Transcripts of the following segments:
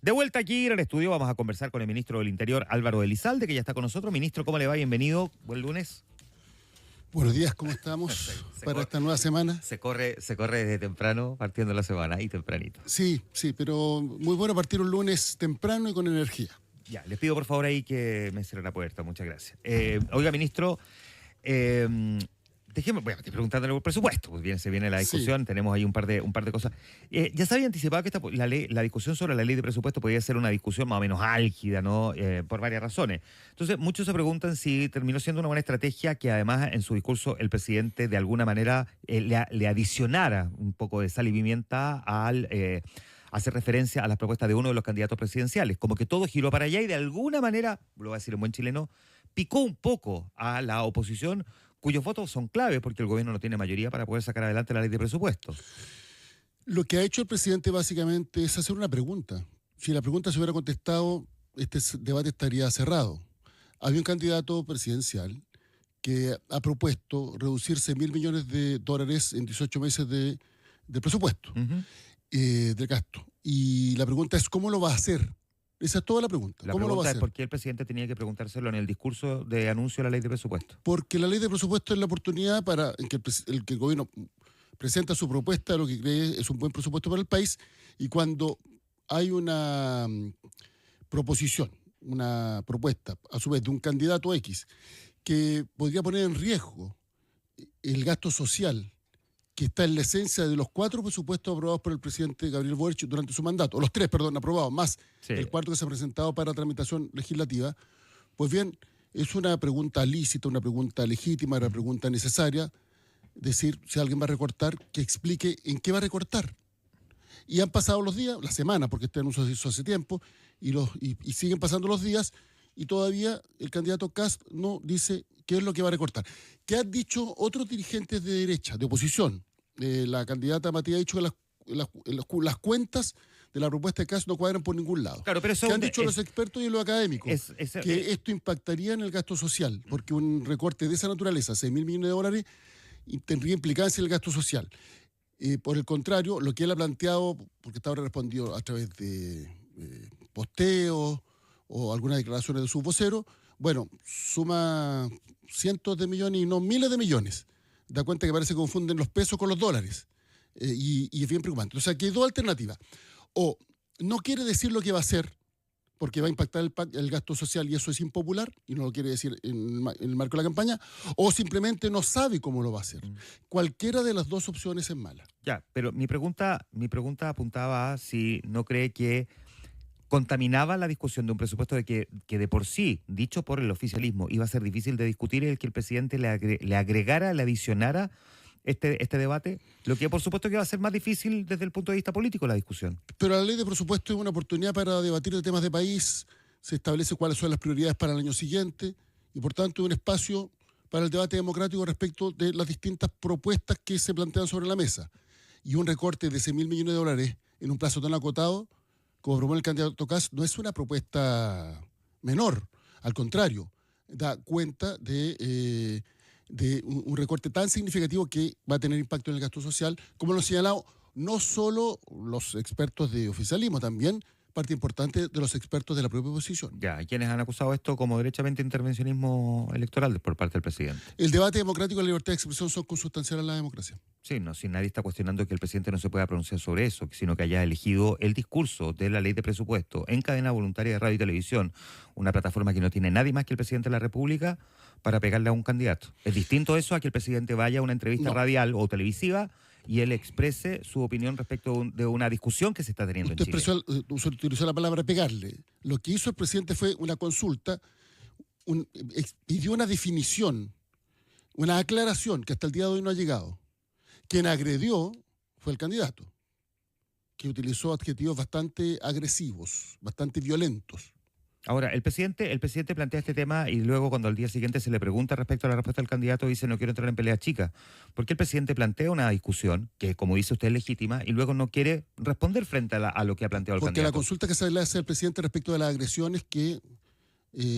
De vuelta aquí en el estudio vamos a conversar con el ministro del Interior, Álvaro Elizalde, que ya está con nosotros. Ministro, ¿cómo le va? Bienvenido. Buen lunes. Buenos días, ¿cómo estamos para esta nueva semana? Se corre desde temprano, partiendo la semana, y tempranito. Sí, pero muy bueno partir un lunes temprano y con energía. Ya, les pido por favor ahí que me cierren la puerta. Muchas gracias. Oiga, ministro, estoy preguntándole por presupuesto, pues bien, se viene la discusión, sí. Tenemos ahí un par de cosas. Ya se había anticipado que la discusión sobre la ley de presupuesto podía ser una discusión más o menos álgida, ¿no? Por varias razones. Entonces, muchos se preguntan si terminó siendo una buena estrategia que además en su discurso el presidente de alguna manera le adicionara un poco de sal y pimienta al hacer referencia a las propuestas de uno de los candidatos presidenciales. Como que todo giró para allá y de alguna manera, lo voy a decir en buen chileno, picó un poco a la oposición, cuyos votos son clave porque el gobierno no tiene mayoría para poder sacar adelante la ley de presupuesto. Lo que ha hecho el presidente básicamente es hacer una pregunta. Si la pregunta se hubiera contestado, este debate estaría cerrado. Había un candidato presidencial que ha propuesto reducirse $1.000 millones en 18 meses de presupuesto, del gasto. Y la pregunta es, ¿cómo lo va a hacer? Esa es toda la pregunta. ¿Cómo lo va a hacer? ¿Por qué el presidente tenía que preguntárselo en el discurso de anuncio de la ley de presupuesto? Porque la ley de presupuesto es la oportunidad para que el gobierno presenta su propuesta de lo que cree es un buen presupuesto para el país, y cuando hay una proposición, una propuesta, a su vez, de un candidato X, que podría poner en riesgo el gasto social, que está en la esencia de los 4 presupuestos aprobados por el presidente Gabriel Boric durante su mandato, los 3, aprobados, más sí, el 4 que se ha presentado para tramitación legislativa. Pues bien, es una pregunta lícita, una pregunta legítima, una pregunta necesaria, decir, si alguien va a recortar, que explique en qué va a recortar. Y han pasado los días, la semana, porque este anuncio se hizo hace tiempo, y siguen pasando los días, y todavía el candidato Kast no dice qué es lo que va a recortar. ¿Qué han dicho otros dirigentes de derecha, de oposición? La candidata Matías ha dicho que las cuentas de la propuesta de Kast no cuadran por ningún lado. Claro, pero eso ¿Qué han dicho los expertos y los académicos? Que esto impactaría en el gasto social, porque un recorte de esa naturaleza, $6.000 millones, tendría implicancia en el gasto social. Por el contrario, lo que él ha planteado, porque hasta ahora respondió a través de posteos o algunas declaraciones de sus voceros, bueno, suma cientos de millones y no miles de millones. Da cuenta que parece que confunden los pesos con los dólares. Y es bien preocupante. O sea, que hay dos alternativas. O no quiere decir lo que va a hacer, porque va a impactar el gasto social y eso es impopular, y no lo quiere decir en el marco de la campaña, o simplemente no sabe cómo lo va a hacer. Cualquiera de las dos opciones es mala. Ya, pero mi pregunta apuntaba a si no cree que contaminaba la discusión de un presupuesto de que de por sí, dicho por el oficialismo, iba a ser difícil de discutir, el que el presidente le agregara, le adicionara este debate, lo que por supuesto que va a ser más difícil desde el punto de vista político la discusión. Pero la ley de presupuesto es una oportunidad para debatir de temas de país, se establece cuáles son las prioridades para el año siguiente, y por tanto es un espacio para el debate democrático respecto de las distintas propuestas que se plantean sobre la mesa. Y un recorte de $6.000 millones en un plazo tan acotado, como propone el candidato Kast, no es una propuesta menor, al contrario, da cuenta de un recorte tan significativo que va a tener impacto en el gasto social, como lo han señalado no solo los expertos de oficialismo, también parte importante de los expertos de la propia oposición. Ya, ¿y quiénes han acusado esto como derechamente intervencionismo electoral por parte del presidente? El debate democrático y la libertad de expresión son consustanciales a la democracia. Sí, no, si nadie está cuestionando que el presidente no se pueda pronunciar sobre eso, sino que haya elegido el discurso de la ley de presupuesto en cadena voluntaria de radio y televisión, una plataforma que no tiene nadie más que el presidente de la República, para pegarle a un candidato. Es distinto eso a que el presidente vaya a una entrevista radial o televisiva y él exprese su opinión respecto de una discusión que se está teniendo en Chile. Usted utilizó la palabra pegarle. Lo que hizo el presidente fue una consulta, pidió una definición, una aclaración que hasta el día de hoy no ha llegado. Quien agredió fue el candidato, que utilizó adjetivos bastante agresivos, bastante violentos. Ahora, el presidente plantea este tema y luego cuando al día siguiente se le pregunta respecto a la respuesta del candidato dice no quiero entrar en pelea chica. ¿Por qué el presidente plantea una discusión que, como dice usted, es legítima y luego no quiere responder frente a lo que ha planteado el candidato? Porque la consulta que se le hace al presidente respecto de las agresiones que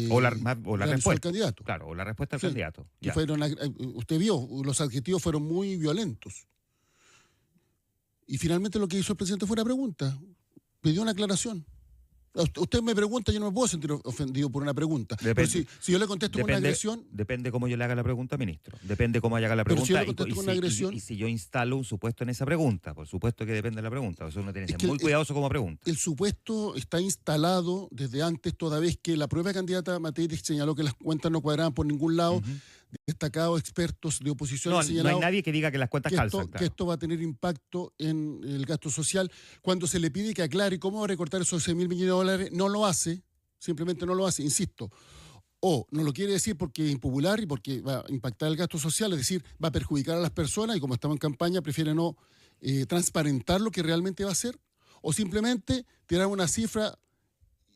o la respuesta del candidato. Claro, o la respuesta del candidato. Usted vio, los adjetivos fueron muy violentos. Y finalmente lo que hizo el presidente fue una pregunta, pidió una aclaración. Usted me pregunta, yo no me puedo sentir ofendido por una pregunta. Depende. Pero si yo le contesto con una agresión... Depende cómo yo le haga la pregunta, ministro. Depende cómo yo haga la Pero si yo pregunta le contesto con una agresión... y si yo instalo un supuesto en esa pregunta. Por supuesto que depende de la pregunta. Eso uno tiene que ser muy cuidadoso como pregunta. El supuesto está instalado desde antes, toda vez que la propia candidata Matei señaló que las cuentas no cuadraban por ningún lado. Destacados expertos de oposición han señalado... No hay nadie que diga que las cuentas calzan. Claro. Que esto va a tener impacto en el gasto social. Cuando se le pide que aclare cómo va a recortar esos 6.000 millones de dólares, no lo hace. Simplemente no lo hace, insisto. O no lo quiere decir porque es impopular y porque va a impactar el gasto social, es decir, va a perjudicar a las personas y como estamos en campaña prefiere no transparentar lo que realmente va a hacer. O simplemente tirar una cifra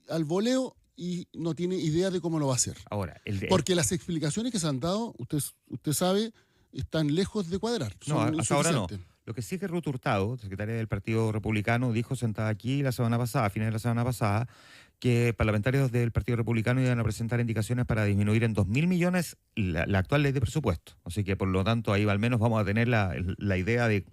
al voleo y no tiene idea de cómo lo va a hacer. Ahora, porque las explicaciones que se han dado, usted sabe, están lejos de cuadrar. No, hasta ahora no. Lo que sí es que Ruth Hurtado, secretaria del Partido Republicano, dijo sentada aquí la semana pasada, a fines de la semana pasada, que parlamentarios del Partido Republicano iban a presentar indicaciones para disminuir en 2.000 millones la actual ley de presupuesto. Así que, por lo tanto, ahí al menos vamos a tener la idea de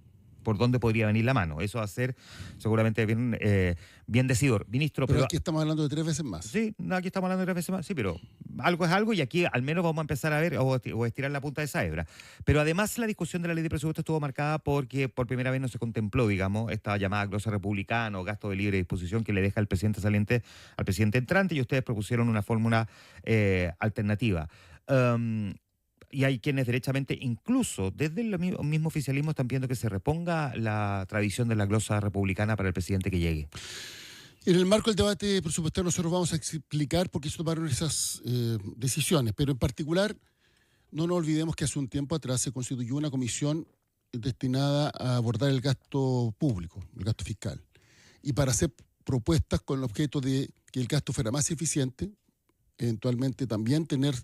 por dónde podría venir la mano. Eso va a ser seguramente bien decidor. Ministro, pero aquí estamos hablando de 3 veces más. Sí, aquí estamos hablando de 3 veces más. Sí, pero algo es algo y aquí al menos vamos a empezar a ver o estirar la punta de esa hebra. Pero además la discusión de la ley de presupuesto estuvo marcada porque por primera vez no se contempló, digamos, esta llamada glosa republicana o gasto de libre disposición que le deja el presidente saliente al presidente entrante y ustedes propusieron una fórmula alternativa. Y hay quienes derechamente, incluso desde el mismo oficialismo, están pidiendo que se reponga la tradición de la glosa republicana para el presidente que llegue. En el marco del debate presupuestario nosotros vamos a explicar por qué se tomaron esas decisiones, pero en particular no nos olvidemos que hace un tiempo atrás se constituyó una comisión destinada a abordar el gasto público, el gasto fiscal, y para hacer propuestas con el objeto de que el gasto fuera más eficiente, eventualmente también tener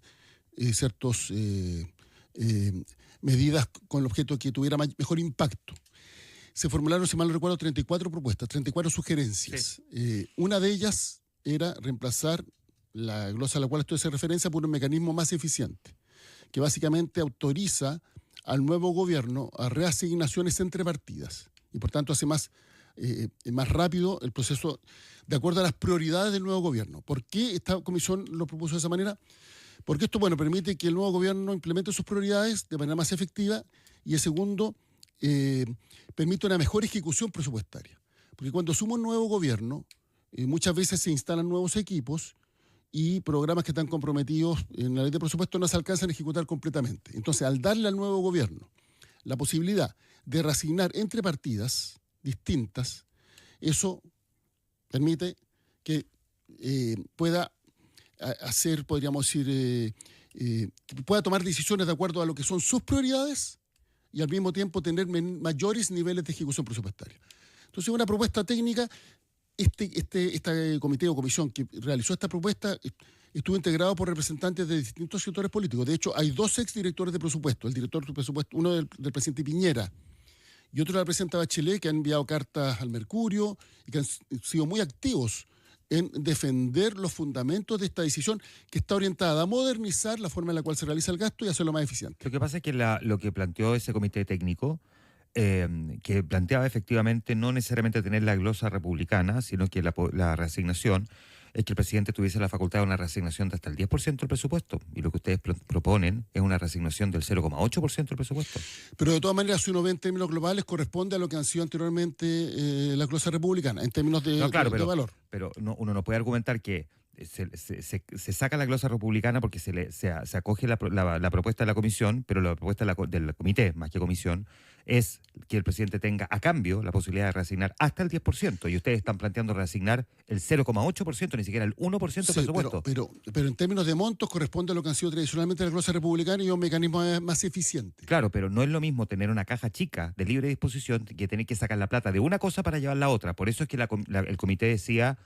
ciertas medidas con el objeto de que tuviera mejor impacto. Se formularon, si mal no recuerdo, 34 propuestas, 34 sugerencias. Sí. Una de ellas era reemplazar la glosa a la cual estoy haciendo referencia por un mecanismo más eficiente, que básicamente autoriza al nuevo gobierno a reasignaciones entre partidas y por tanto hace más rápido el proceso de acuerdo a las prioridades del nuevo gobierno. ¿Por qué esta comisión lo propuso de esa manera? Porque esto, permite que el nuevo gobierno implemente sus prioridades de manera más efectiva y el segundo, permite una mejor ejecución presupuestaria. Porque cuando asume un nuevo gobierno, muchas veces se instalan nuevos equipos y programas que están comprometidos en la ley de presupuesto no se alcanzan a ejecutar completamente. Entonces, al darle al nuevo gobierno la posibilidad de reasignar entre partidas distintas, eso permite que pueda hacer, podríamos decir, que pueda tomar decisiones de acuerdo a lo que son sus prioridades y al mismo tiempo tener mayores niveles de ejecución presupuestaria. Entonces, una propuesta técnica, este comité o comisión que realizó esta propuesta estuvo integrado por representantes de distintos sectores políticos. De hecho, hay 2 exdirectores de presupuesto, el director de presupuesto, uno del presidente Piñera y otro de la presidenta Bachelet, que han enviado cartas al Mercurio y que han sido muy activos en defender los fundamentos de esta decisión que está orientada a modernizar la forma en la cual se realiza el gasto y hacerlo más eficiente. Lo que pasa es que lo que planteó ese comité técnico, que planteaba efectivamente no necesariamente tener la glosa republicana, sino que la reasignación, es que el presidente tuviese la facultad de una reasignación de hasta el 10% del presupuesto. Y lo que ustedes proponen es una reasignación del 0,8% del presupuesto. Pero de todas maneras, si uno ve en términos globales, corresponde a lo que han sido anteriormente la glosa republicana, en términos de valor. Pero uno no puede argumentar que se saca la glosa republicana porque se acoge la propuesta de la comisión, pero la propuesta del comité, más que comisión, es que el presidente tenga a cambio la posibilidad de reasignar hasta el 10%, y ustedes están planteando reasignar el 0,8%, ni siquiera el 1% del presupuesto. Pero en términos de montos corresponde a lo que han sido tradicionalmente la glosa republicana y un mecanismo más eficiente. Claro, pero no es lo mismo tener una caja chica de libre disposición que tener que sacar la plata de una cosa para llevarla a otra. Por eso es que el comité decía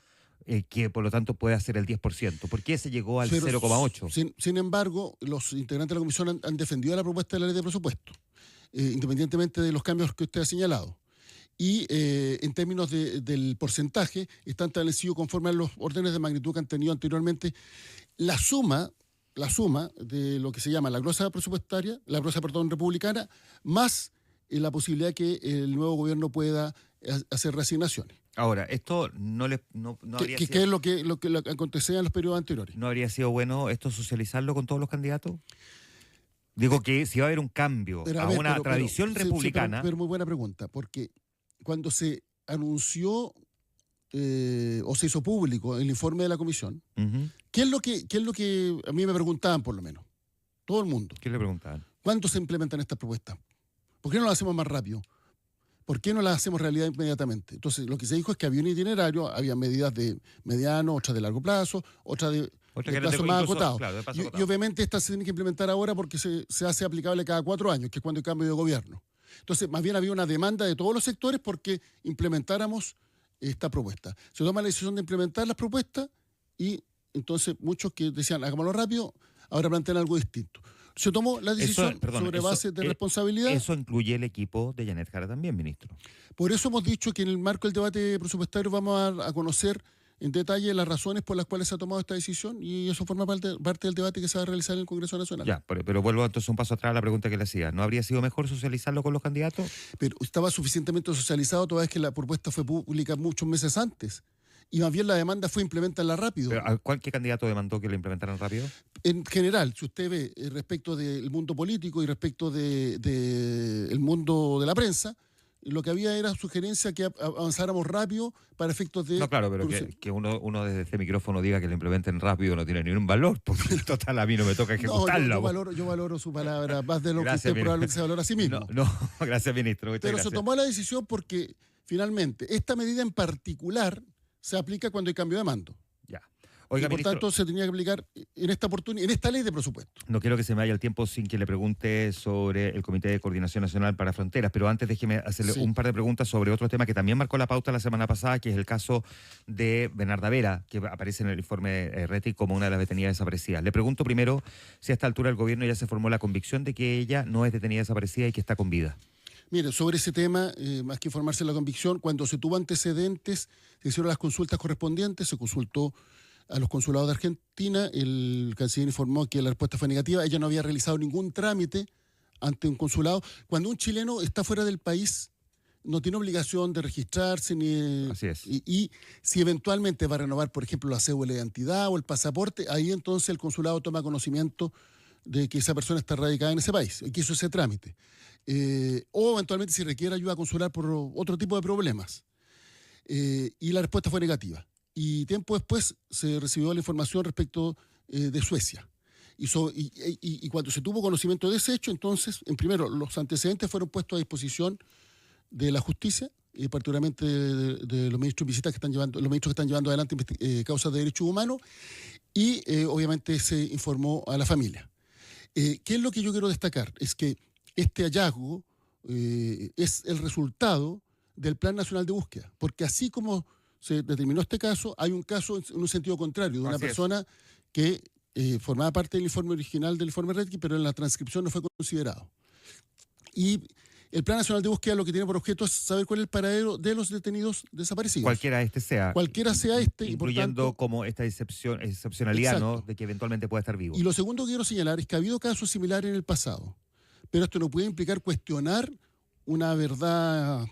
que por lo tanto puede hacer el 10%. ¿Por qué se llegó al 0,8%? Sin embargo, los integrantes de la comisión han defendido la propuesta de la ley de presupuesto, independientemente de los cambios que usted ha señalado. Y en términos del porcentaje, están establecidos conforme a los órdenes de magnitud que han tenido anteriormente. La suma de lo que se llama la glosa presupuestaria, republicana, más la posibilidad que el nuevo gobierno pueda hacer reasignaciones. Ahora, esto no habría ¿Qué es lo que acontecía en los periodos anteriores? ¿no habría sido bueno esto socializarlo con todos los candidatos? Digo que si va a haber un cambio Pero a a ver, una tradición sí, republicana. pero muy buena pregunta, porque cuando se anunció o se hizo público el informe de la comisión, Ujú. qué es lo que a mí me preguntaban por lo menos? Todo el mundo. ¿Qué le preguntaban? ¿Cuándo se implementan estas propuestas? ¿Por qué no lo hacemos más rápido? ¿Por qué no las hacemos realidad inmediatamente? Entonces, lo que se dijo es que había un itinerario, había medidas de mediano, otras de largo plazo, otras de plazo más acotado. Claro, de plazo Y acotado. obviamente estas se tienen que implementar ahora porque se hace aplicable cada 4 años, que es cuando hay cambio de gobierno. Entonces, más bien había una demanda de todos los sectores porque implementáramos esta propuesta. Se toma la decisión de implementar las propuestas y entonces muchos que decían, hagámoslo rápido, ahora plantean algo distinto. Se tomó la decisión sobre base de responsabilidad. Eso incluye el equipo de Janet Jara también, ministro. Por eso hemos dicho que en el marco del debate presupuestario vamos a conocer en detalle las razones por las cuales se ha tomado esta decisión y eso forma parte del debate que se va a realizar en el Congreso Nacional. Ya, pero vuelvo entonces un paso atrás a la pregunta que le hacía. ¿No habría sido mejor socializarlo con los candidatos? Pero estaba suficientemente socializado toda vez que la propuesta fue pública muchos meses antes. Y más bien la demanda fue implementarla rápido. Pero, ¿qué candidato demandó que lo implementaran rápido? En general, si usted ve respecto del mundo político y respecto del mundo de la prensa, lo que había era sugerencia que avanzáramos rápido para efectos de... No, claro, pero que uno desde este micrófono diga que lo implementen rápido no tiene ningún valor, porque total a mí no me toca ejecutarlo. No, yo valoro su palabra más de lo Gracias, que usted probablemente se valora a sí mismo. No, gracias, ministro. Pero gracias. se tomó la decisión porque finalmente esta medida en particular se aplica cuando hay cambio de mando. Ya. Oiga, y por ministro, tanto se tenía que aplicar en esta oportunidad, en esta ley de presupuesto. no quiero que se me vaya el tiempo sin que le pregunte sobre el Comité de Coordinación Nacional para Fronteras, pero antes déjeme hacerle un par de preguntas sobre otro tema que también marcó la pauta la semana pasada, que es el caso de Bernarda Vera, que aparece en el informe RETI como una de las detenidas desaparecidas. Le pregunto primero si a esta altura el gobierno ya se formó la convicción de que ella no es detenida desaparecida y que está con vida. Mire, sobre ese tema, más que informarse de la convicción, cuando se tuvo antecedentes, se hicieron las consultas correspondientes, se consultó a los consulados de Argentina, el canciller informó que la respuesta fue negativa, ella no había realizado ningún trámite ante un consulado. Cuando un chileno está fuera del país, no tiene obligación de registrarse, ni Así es. y si eventualmente va a renovar, por ejemplo, la cédula de identidad o el pasaporte, ahí entonces el consulado toma conocimiento de que esa persona está radicada en ese país y que hizo ese trámite. O eventualmente si requiere ayuda consular por otro tipo de problemas. Y la respuesta fue negativa. Y tiempo después se recibió la información respecto de Suecia. Y cuando se tuvo conocimiento de ese hecho, entonces, en primero, los antecedentes fueron puestos a disposición de la justicia, y particularmente de los ministros en visita que están llevando, los ministros que están llevando adelante causas de derechos humanos, y obviamente se informó a la familia. ¿Qué es lo que yo quiero destacar? Es que este hallazgo es el resultado del Plan Nacional de Búsqueda, porque así como se determinó este caso, hay un caso en un sentido contrario, de una persona que formaba parte del informe original del informe RETI, pero en la transcripción no fue considerado. Y el Plan Nacional de Búsqueda lo que tiene por objeto es saber cuál es el paradero de los detenidos desaparecidos. Cualquiera sea este. Incluyendo y por tanto, como esta excepcionalidad, ¿no?, de que eventualmente pueda estar vivo. Y lo segundo que quiero señalar es que ha habido casos similares en el pasado, pero esto no puede implicar cuestionar una verdad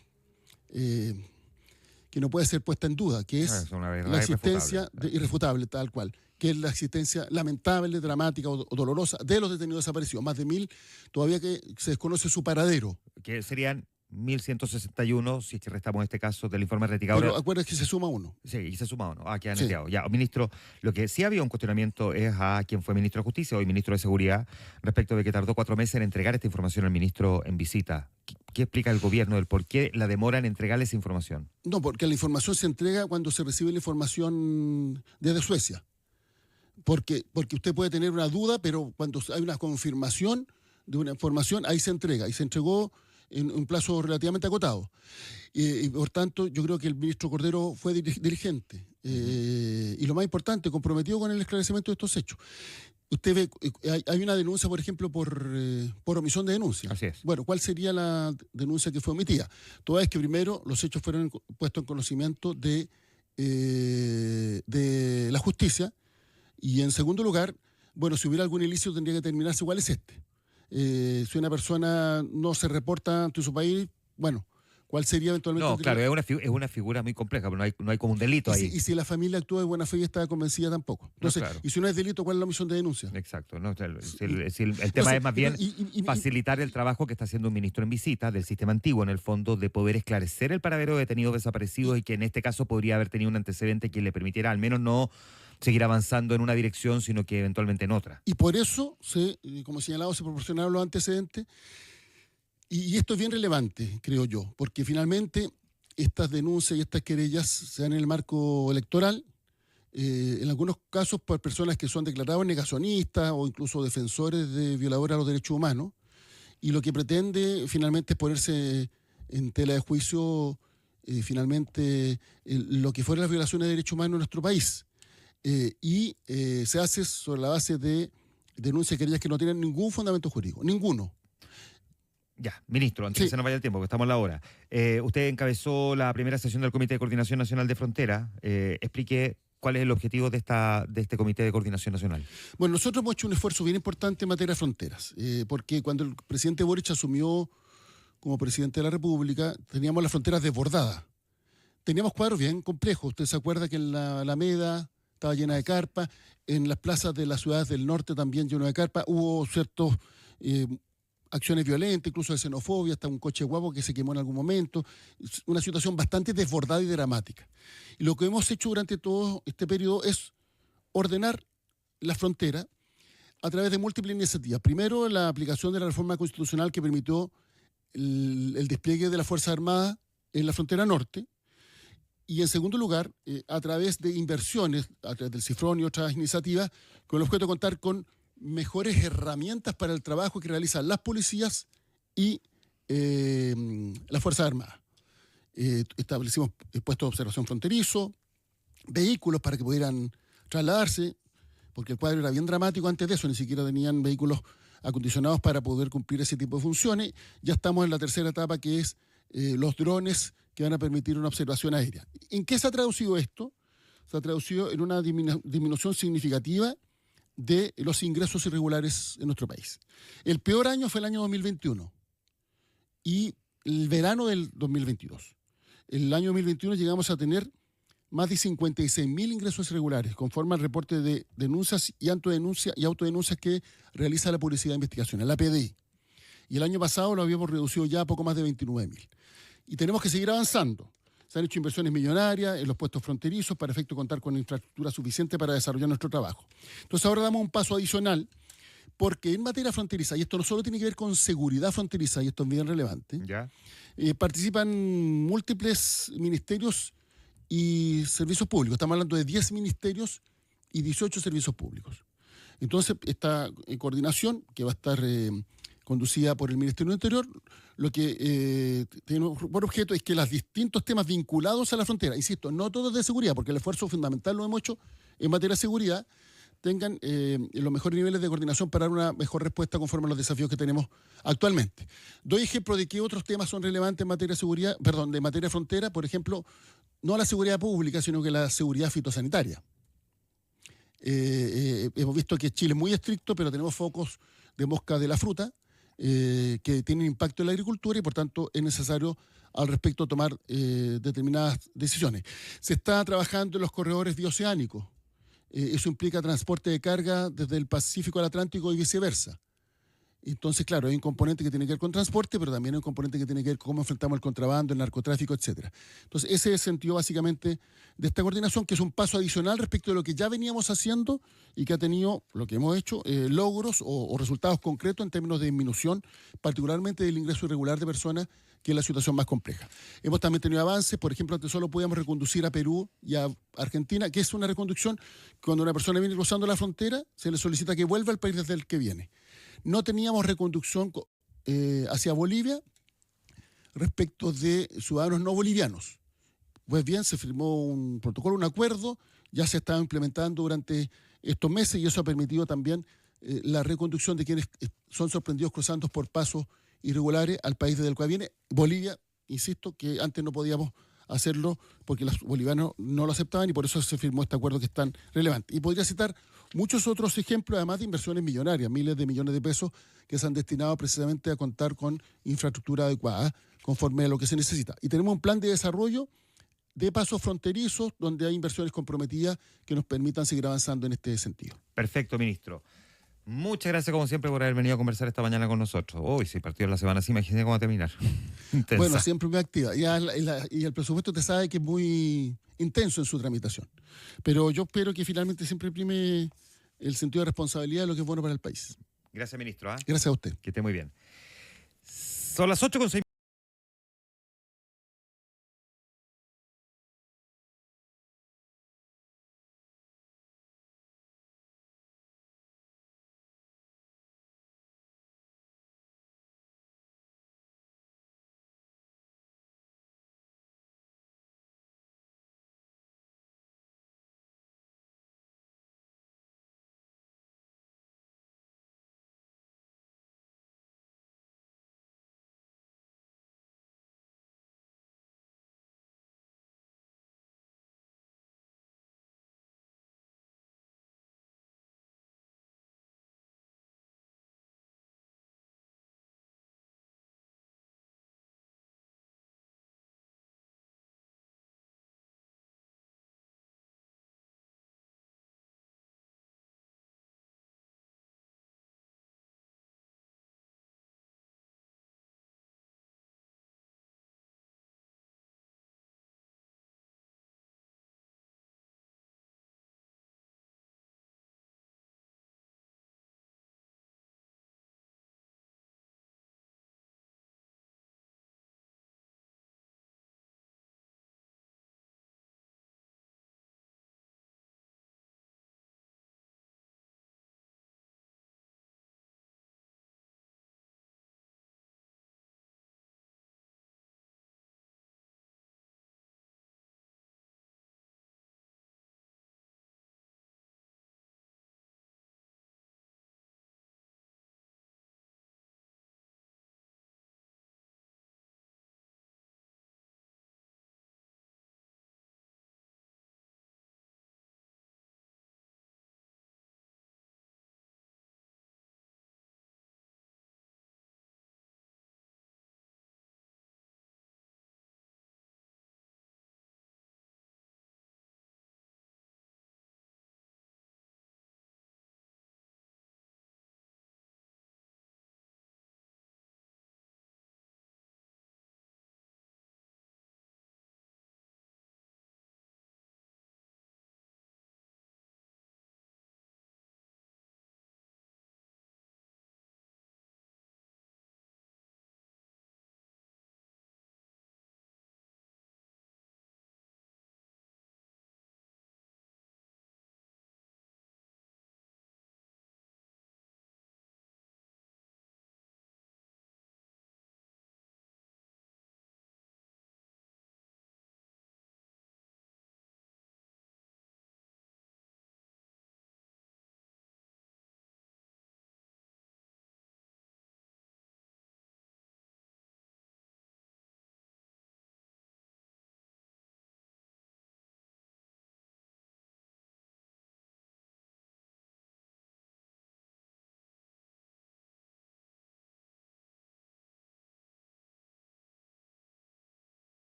que no puede ser puesta en duda, que es la existencia irrefutable, tal cual, que es la existencia lamentable, dramática o dolorosa de los detenidos desaparecidos, más de 1.000, todavía que se desconoce su paradero. Que serían 1.161, si es que restamos este caso del informe RETI. Pero acuérdate que se suma uno. Sí, y se suma uno. Queda neteado. Ya, ministro, lo que sí había un cuestionamiento es a quien fue ministro de Justicia, hoy ministro de Seguridad, respecto de que tardó 4 meses en entregar esta información al ministro en visita. ¿Qué explica el gobierno del por qué la demora en entregarle esa información? No, porque la información se entrega cuando se recibe la información desde Suecia. Porque usted puede tener una duda, pero cuando hay una confirmación de una información, ahí se entrega. Y se entregó en un plazo relativamente acotado. Y por tanto, yo creo que el ministro Cordero fue diligente. Y lo más importante, comprometido con el esclarecimiento de estos hechos. Usted ve, hay una denuncia, por ejemplo, por omisión de denuncia. Así es. Bueno, ¿cuál sería la denuncia que fue omitida? Toda vez que primero los hechos fueron puestos en conocimiento de la justicia, y en segundo lugar, bueno, si hubiera algún ilícito tendría que determinarse cuál es este. Si una persona no se reporta ante su país, bueno, ¿Cuál sería eventualmente? No, claro, es una figura muy compleja, pero no hay como un delito ahí. Y si la familia actúa de buena fe y está convencida tampoco. Entonces, No, claro. Y si no es delito, ¿cuál es la omisión de denuncia? Exacto. ¿No? El tema es más bien facilitar el trabajo que está haciendo un ministro en visita del sistema antiguo, en el fondo, de poder esclarecer el paradero de detenidos desaparecidos y que en este caso podría haber tenido un antecedente que le permitiera al menos no seguir avanzando en una dirección, sino que eventualmente en otra. Y por eso, como señalado, se proporcionaron los antecedentes. Y esto es bien relevante, creo yo, porque finalmente estas denuncias y estas querellas se dan en el marco electoral, en algunos casos por personas que son declarados negacionistas o incluso defensores de violadores a los derechos humanos, y lo que pretende finalmente es ponerse en tela de juicio finalmente lo que fueron las violaciones de derechos humanos en nuestro país. Se hace sobre la base de denuncias y querellas que no tienen ningún fundamento jurídico, ninguno. Ya, ministro, antes que se nos vaya el tiempo, que estamos en la hora. Usted encabezó la primera sesión del Comité de Coordinación Nacional de Frontera. Explique cuál es el objetivo de este Comité de Coordinación Nacional. Bueno, nosotros hemos hecho un esfuerzo bien importante en materia de fronteras, porque cuando el presidente Boric asumió como presidente de la República, teníamos las fronteras desbordadas. Teníamos cuadros bien complejos. Usted se acuerda que en la Alameda estaba llena de carpas, en las plazas de las ciudades del norte también lleno de carpas, hubo ciertos acciones violentas, incluso de xenofobia, hasta un coche guapo que se quemó en algún momento, una situación bastante desbordada y dramática. Y lo que hemos hecho durante todo este periodo es ordenar la frontera a través de múltiples iniciativas. Primero, la aplicación de la reforma constitucional que permitió el despliegue de las Fuerzas Armadas en la frontera norte, y en segundo lugar, a través de inversiones, a través del Cifrón y otras iniciativas, con el objeto de contar con mejores herramientas para el trabajo que realizan las policías y las Fuerzas Armadas. Establecimos puestos de observación fronterizo, vehículos para que pudieran trasladarse, porque el cuadro era bien dramático antes de eso, ni siquiera tenían vehículos acondicionados para poder cumplir ese tipo de funciones. Ya estamos en la tercera etapa, que es los drones que van a permitir una observación aérea. ¿En qué se ha traducido esto? Se ha traducido en una disminución significativa de los ingresos irregulares en nuestro país. El peor año fue el año 2021 y el verano del 2022. El año 2021 llegamos a tener más de 56.000 ingresos irregulares, conforme al reporte de denuncias y autodenuncias que realiza la Policía de Investigación, la PDI. Y el año pasado lo habíamos reducido ya a poco más de 29.000. Y tenemos que seguir avanzando. Se han hecho inversiones millonarias en los puestos fronterizos para efecto contar con infraestructura suficiente para desarrollar nuestro trabajo. Entonces ahora damos un paso adicional, porque en materia fronteriza, y esto no solo tiene que ver con seguridad fronteriza, y esto es bien relevante, participan múltiples ministerios y servicios públicos. Estamos hablando de 10 ministerios y 18 servicios públicos. Entonces, esta coordinación, que va a estar conducida por el Ministerio del Interior, lo que tiene por objeto es que los distintos temas vinculados a la frontera, insisto, no todos de seguridad, porque el esfuerzo fundamental lo hemos hecho en materia de seguridad, tengan los mejores niveles de coordinación para dar una mejor respuesta conforme a los desafíos que tenemos actualmente. Doy ejemplo de qué otros temas son relevantes en materia de seguridad, de materia de frontera, por ejemplo, no la seguridad pública, sino que la seguridad fitosanitaria. Hemos visto que Chile es muy estricto, pero tenemos focos de mosca de la fruta que tienen impacto en la agricultura y por tanto es necesario al respecto tomar determinadas decisiones. Se está trabajando en los corredores bioceánicos. Eso implica transporte de carga desde el Pacífico al Atlántico y viceversa. Entonces, claro, hay un componente que tiene que ver con transporte, pero también hay un componente que tiene que ver con cómo enfrentamos el contrabando, el narcotráfico, etcétera. Entonces, ese es el sentido básicamente de esta coordinación, que es un paso adicional respecto de lo que ya veníamos haciendo y que ha tenido, lo que hemos hecho, logros o resultados concretos en términos de disminución, particularmente del ingreso irregular de personas, que es la situación más compleja. Hemos también tenido avances, por ejemplo, antes solo podíamos reconducir a Perú y a Argentina, que es una reconducción cuando una persona viene cruzando la frontera, se le solicita que vuelva al país desde el que viene. No teníamos reconducción hacia Bolivia respecto de ciudadanos no bolivianos. Pues bien, se firmó un protocolo, un acuerdo, ya se estaba implementando durante estos meses y eso ha permitido también la reconducción de quienes son sorprendidos cruzando por pasos irregulares al país desde el cual viene. Bolivia, insisto, que antes no podíamos hacerlo porque los bolivianos no lo aceptaban y por eso se firmó este acuerdo que es tan relevante. Y podría citar muchos otros ejemplos, además de inversiones millonarias, miles de millones de pesos que se han destinado precisamente a contar con infraestructura adecuada conforme a lo que se necesita. Y tenemos un plan de desarrollo de pasos fronterizos donde hay inversiones comprometidas que nos permitan seguir avanzando en este sentido. Perfecto, ministro. Muchas gracias, como siempre, por haber venido a conversar esta mañana con nosotros. Uy, si partió la semana así, imagínate cómo va a terminar. Intensa. Bueno, siempre muy activa. Y el presupuesto te sabe que es muy intenso en su tramitación. Pero yo espero que finalmente siempre prime el sentido de responsabilidad de lo que es bueno para el país. Gracias, ministro. Gracias a usted. Que esté muy bien. Son las 8:06.